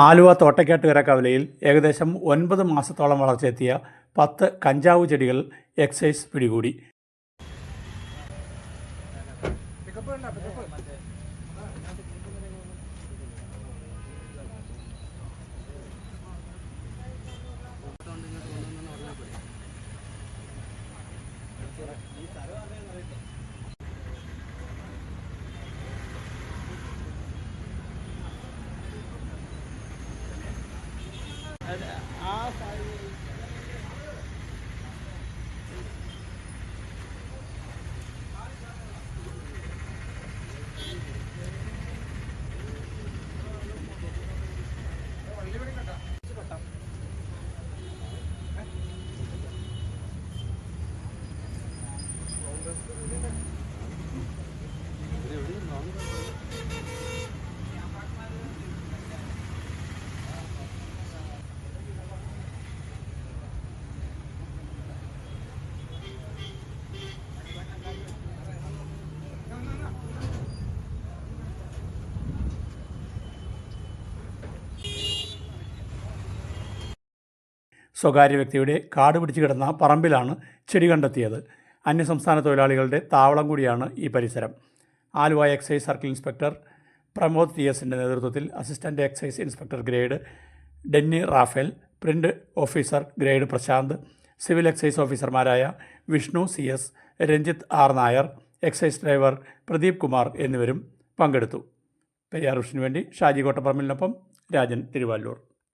ആലുവ തോട്ടയ്ക്കാട്ടുകര കവലയിൽ ഏകദേശം 9 മാസത്തോളം വളർച്ചയെത്തിയ 10 കഞ്ചാവ് ചെടികൾ എക്സൈസ് പിടികൂടി. സ്വകാര്യ വ്യക്തിയുടെ കാട് പിടിച്ചു കിടന്ന പറമ്പിലാണ് ചെടി കണ്ടെത്തിയത്. അന്യസംസ്ഥാന തൊഴിലാളികളുടെ താവളം കൂടിയാണ് ഈ പരിസരം. Aluva excise circle inspector Pramod TS-ൻ്റെ നേതൃത്വത്തിൽ assistant excise inspector grade Denny Raphael, print officer grade Prashanth, civil excise ഓഫീസർമാരായ Vishnu CS, Ranjith R Nair, excise driver Pradeep Kumar എന്നിവരും പങ്കെടുത്തു. പെരിയാർ വിഷനു വേണ്ടി ഷാജി കോട്ടപ്പറമ്പിലിനൊപ്പം രാജൻ തിരുവല്ലൂർ.